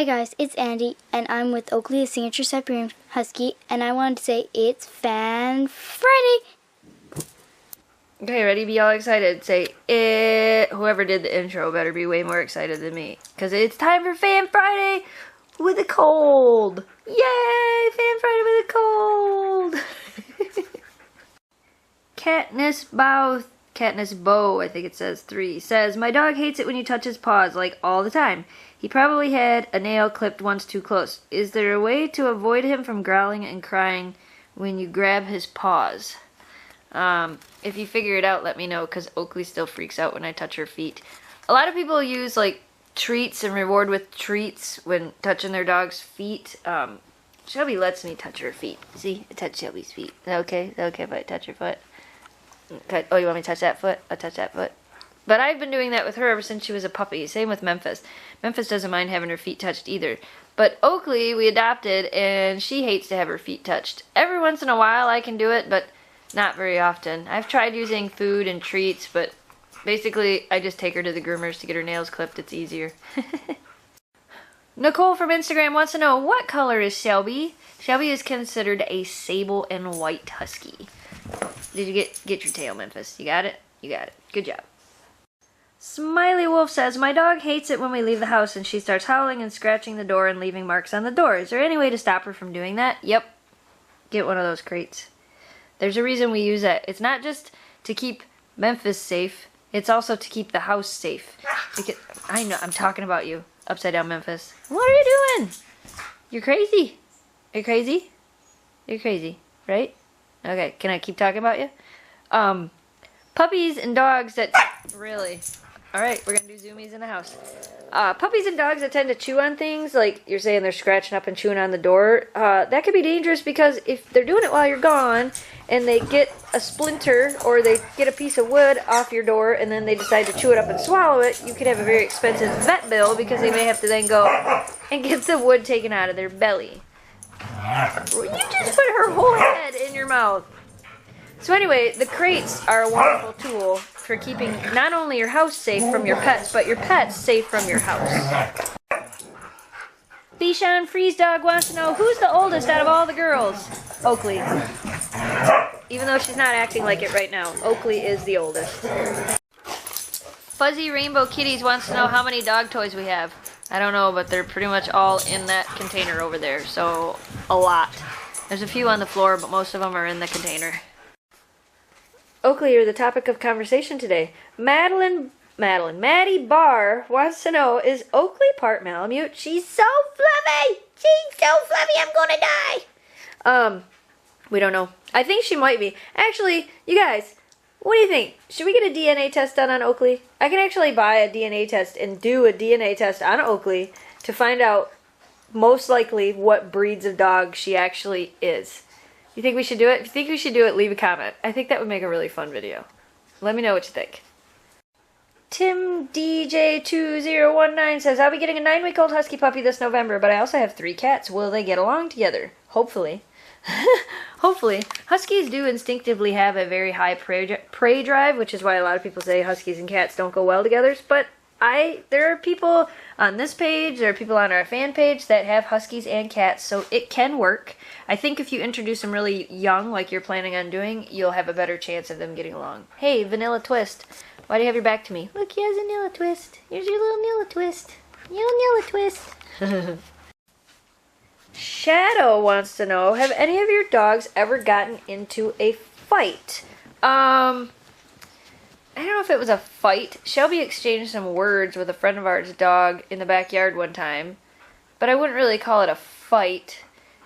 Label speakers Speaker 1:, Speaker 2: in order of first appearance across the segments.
Speaker 1: Hi guys, it's Andy, and I'm with Oakley, a signature Siberian Husky, and I wanted to say it's Fan Friday!
Speaker 2: Okay, ready? Be all excited. Say it. Whoever did the intro better be way more excited than me. Because it's time for Fan Friday with a cold. Yay! Fan Friday with a cold. Katniss Bow, I think it says 3, says, my dog hates it when you touch his paws, like all the time. He probably had a nail clipped once too close. Is there a way to avoid him from growling and crying when you grab his paws? If you figure it out, let me know, because Oakley still freaks out when I touch her feet. A lot of people use, like, treats and reward with treats when touching their dog's feet. Shelby lets me touch her feet. See? I touch Shelby's feet. Is that okay? Is that okay if I touch her foot? Okay. Oh, you want me to touch that foot? I'll touch that foot. But I've been doing that with her ever since she was a puppy. Same with Memphis. Memphis doesn't mind having her feet touched either. But Oakley, we adopted, and she hates to have her feet touched. Every once in a while I can do it, but not very often. I've tried using food and treats, but basically I just take her to the groomers to get her nails clipped. It's easier. Nicole from Instagram wants to know, what color is Shelby? Shelby is considered a sable and white husky. Did you get your tail, Memphis? You got it? You got it. Good job. Smiley Wolf says, my dog hates it when we leave the house and she starts howling and scratching the door and leaving marks on the door. Is there any way to stop her from doing that? Yep. Get one of those crates. There's a reason we use that. It's not just to keep Memphis safe. It's also to keep the house safe. Because, I know, I'm talking about you. Upside down Memphis. What are you doing? You're crazy. Are you crazy? You're crazy, right? Okay, can I keep talking about you? Puppies and dogs that... Really? Alright, we're going to do zoomies in the house. Puppies and dogs that tend to chew on things, like you're saying they're scratching up and chewing on the door, that could be dangerous because if they're doing it while you're gone and they get a splinter or they get a piece of wood off your door and then they decide to chew it up and swallow it, you could have a very expensive vet bill because they may have to then go and get the wood taken out of their belly. You just put her whole head in your mouth. So anyway, the crates are a wonderful tool for keeping not only your house safe from your pets, but your pets safe from your house. Bichon Freeze Dog wants to know, who's the oldest out of all the girls? Oakley. Even though she's not acting like it right now, Oakley is the oldest. Fuzzy Rainbow Kitties wants to know how many dog toys we have. I don't know, but they're pretty much all in that container over there, so a lot. There's a few on the floor, but most of them are in the container. Oakley, you're the topic of conversation today. Maddie Barr wants to know, is Oakley part Malamute? She's so fluffy! She's so fluffy, I'm gonna die! We don't know. I think she might be. Actually, you guys, what do you think? Should we get a DNA test done on Oakley? I can actually buy a DNA test and do a DNA test on Oakley to find out most likely what breeds of dog she actually is. You think we should do it? If you think we should do it, leave a comment. I think that would make a really fun video. Let me know what you think. Tim DJ2019 says, I'll be getting a 9-week-old husky puppy this November, but I also have 3 cats. Will they get along together? Hopefully. Hopefully. Huskies do instinctively have a very high prey drive, which is why a lot of people say huskies and cats don't go well together, but there are people on this page, there are people on our fan page that have huskies and cats, so it can work. I think if you introduce them really young, like you're planning on doing, you'll have a better chance of them getting along. Hey, Vanilla Twist, why do you have your back to me? Look, he has a Nilla Twist. Here's your little Nilla Twist. Nilla Twist. Shadow wants to know, have any of your dogs ever gotten into a fight? I don't know if it was a fight. Shelby exchanged some words with a friend of ours' dog in the backyard one time, but I wouldn't really call it a fight.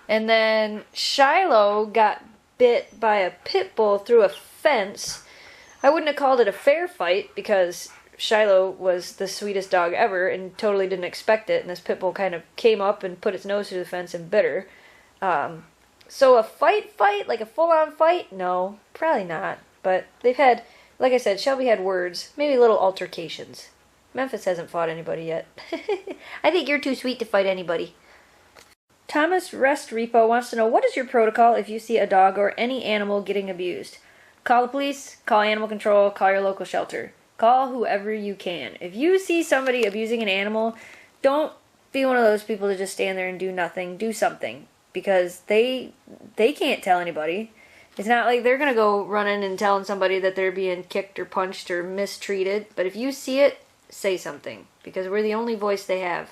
Speaker 2: And then Shiloh got bit by a pit bull through a fence. I wouldn't have called it a fair fight because Shiloh was the sweetest dog ever and totally didn't expect it, and this pit bull kind of came up and put its nose through the fence and bit her. So a fight, like a full-on fight? No, probably not. But they've had, like I said, Shelby had words, maybe little altercations. Memphis hasn't fought anybody yet. I think you're too sweet to fight anybody. Thomas Rest Repo wants to know, what is your protocol if you see a dog or any animal getting abused? Call the police, call animal control, call your local shelter. Call whoever you can. If you see somebody abusing an animal, don't be one of those people to just stand there and do nothing. Do something. Because they can't tell anybody. It's not like they're going to go running and telling somebody that they're being kicked or punched or mistreated. But if you see it, say something. Because we're the only voice they have.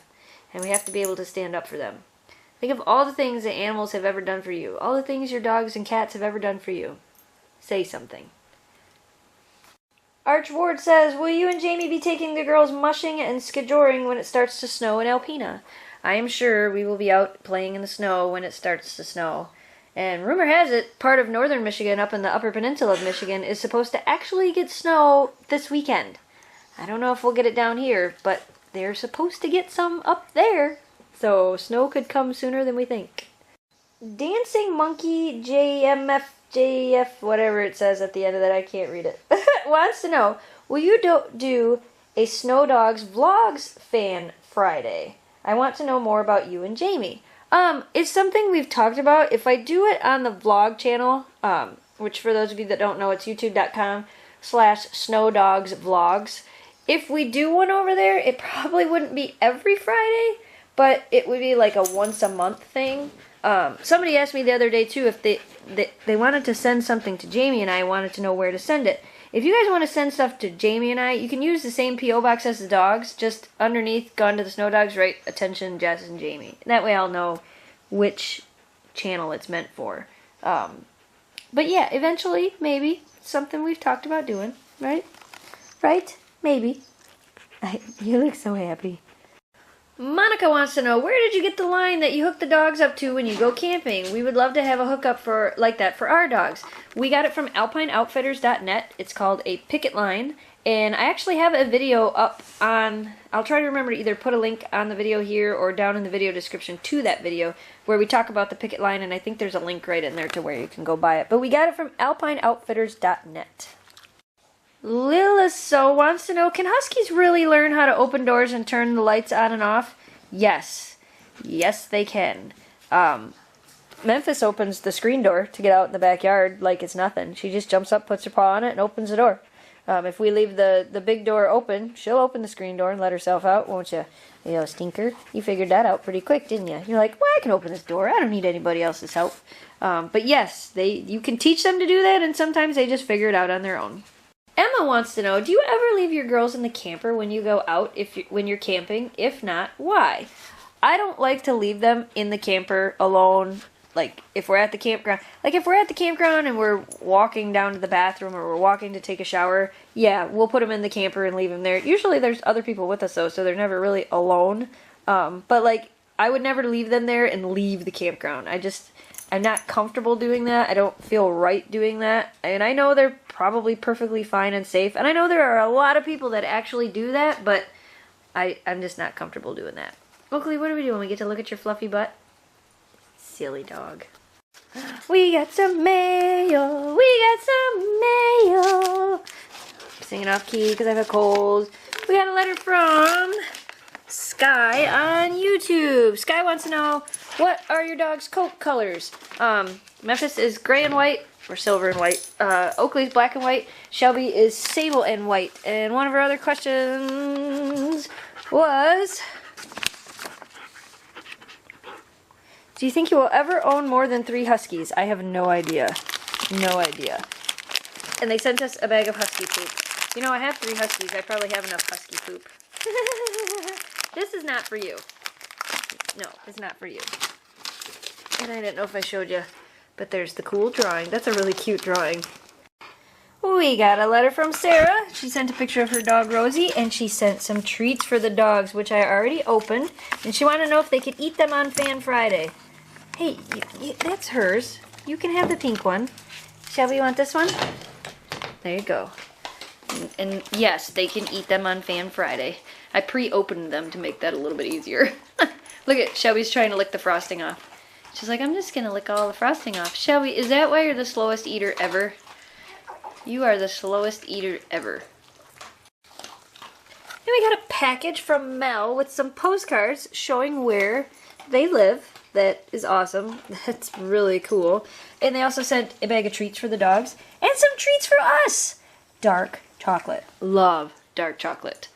Speaker 2: And we have to be able to stand up for them. Think of all the things that animals have ever done for you. All the things your dogs and cats have ever done for you. Say something. Arch Ward says, will you and Jamie be taking the girls mushing and skijoring when it starts to snow in Alpena? I am sure we will be out playing in the snow when it starts to snow. And rumor has it, part of northern Michigan up in the upper peninsula of Michigan is supposed to actually get snow this weekend. I don't know if we'll get it down here, but they're supposed to get some up there. So snow could come sooner than we think. Dancing Monkey JF, whatever it says at the end of that, I can't read it, wants to know, will you do a SnowDogs Vlogs Fan Friday? I want to know more about you and Jamie. It's something we've talked about. If I do it on the vlog channel, which for those of you that don't know, it's youtube.com/snowdogsvlogs. If we do one over there, it probably wouldn't be every Friday, but it would be like a once a month thing. Somebody asked me the other day too if they wanted to send something to Jamie and I, wanted to know where to send it. If you guys want to send stuff to Jamie and I, you can use the same P.O. box as the dogs, just underneath GonetotheSnowDogs, write attention Jess and Jamie. That way I'll know which channel it's meant for. But yeah, eventually, maybe, something we've talked about doing, right? Right? Maybe. You look so happy. Monica wants to know, where did you get the line that you hook the dogs up to when you go camping? We would love to have a hookup like that for our dogs. We got it from alpineoutfitters.net. It's called a picket line. And I actually have a video up on, I'll try to remember to either put a link on the video here or down in the video description to that video where we talk about the picket line, and I think there's a link right in there to where you can go buy it. But we got it from alpineoutfitters.net. Liliso wants to know, can huskies really learn how to open doors and turn the lights on and off? Yes. Yes, they can. Memphis opens the screen door to get out in the backyard like it's nothing. She just jumps up, puts her paw on it, and opens the door. If we leave the big door open, she'll open the screen door and let herself out, won't you? You know, stinker. You figured that out pretty quick, didn't you? You're like, well, I can open this door. I don't need anybody else's help. But yes, you can teach them to do that, and sometimes they just figure it out on their own. Emma wants to know, do you ever leave your girls in the camper when you go out when you're camping? If not, why? I don't like to leave them in the camper alone. Like, if we're at the campground. Like, if we're at the campground and we're walking down to the bathroom or we're walking to take a shower, yeah, we'll put them in the camper and leave them there. Usually there's other people with us, though, so they're never really alone. But, like, I would never leave them there and leave the campground. I'm not comfortable doing that. I don't feel right doing that. And I know they're probably perfectly fine and safe. And I know there are a lot of people that actually do that, but I'm just not comfortable doing that. Oakley, what are we doing? We get to look at your fluffy butt? Silly dog. We got some mail. We got some mail. I'm singing off key because I have a cold. We got a letter from Sky on YouTube. Sky wants to know, what are your dog's coat colors? Memphis is gray and white, or silver and white. Oakley's black and white. Shelby is sable and white. And one of her other questions was, do you think you will ever own more than 3 huskies? I have no idea. No idea. And they sent us a bag of husky poop. You know, I have 3 huskies. I probably have enough husky poop. This is not for you. No, it's not for you. And I didn't know if I showed you, but there's the cool drawing. That's a really cute drawing. We got a letter from Sarah. She sent a picture of her dog Rosie, and she sent some treats for the dogs, which I already opened. And she wanted to know if they could eat them on Fan Friday. Hey, that's hers. You can have the pink one. Shelby, you want this one? There you go. And yes, they can eat them on Fan Friday. I pre-opened them to make that a little bit easier. Look at Shelby's trying to lick the frosting off. She's like, I'm just going to lick all the frosting off. Shelby, is that why you're the slowest eater ever? You are the slowest eater ever. And we got a package from Mel with some postcards showing where they live. That is awesome. That's really cool. And they also sent a bag of treats for the dogs. And some treats for us. Dark chocolate. Love dark chocolate.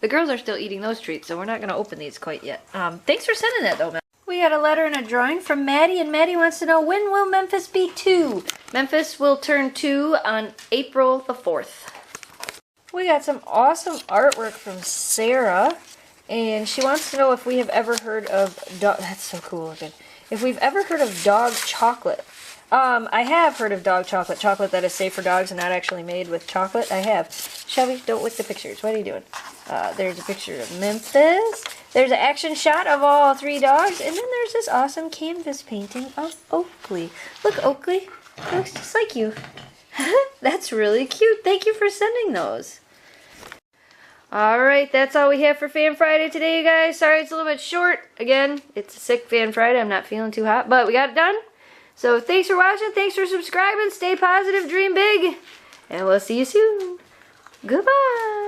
Speaker 2: The girls are still eating those treats, so we're not going to open these quite yet. Thanks for sending that, though, Mel. We got a letter and a drawing from Maddie, and Maddie wants to know, when will Memphis be 2? Memphis will turn 2 on April the 4th. We got some awesome artwork from Sarah, and she wants to know if we have ever heard of that's so cool looking. If we've ever heard of dog chocolate. I have heard of dog chocolate that is safe for dogs and not actually made with chocolate. I have. Shelby, don't lick the pictures. What are you doing? There's a picture of Memphis. There's an action shot of all 3 dogs. And then there's this awesome canvas painting of Oakley. Look, Oakley. It looks just like you. That's really cute. Thank you for sending those. Alright, that's all we have for Fan Friday today, you guys. Sorry it's a little bit short. Again, it's a sick Fan Friday. I'm not feeling too hot, but we got it done. So thanks for watching. Thanks for subscribing. Stay positive. Dream big. And we'll see you soon. Goodbye.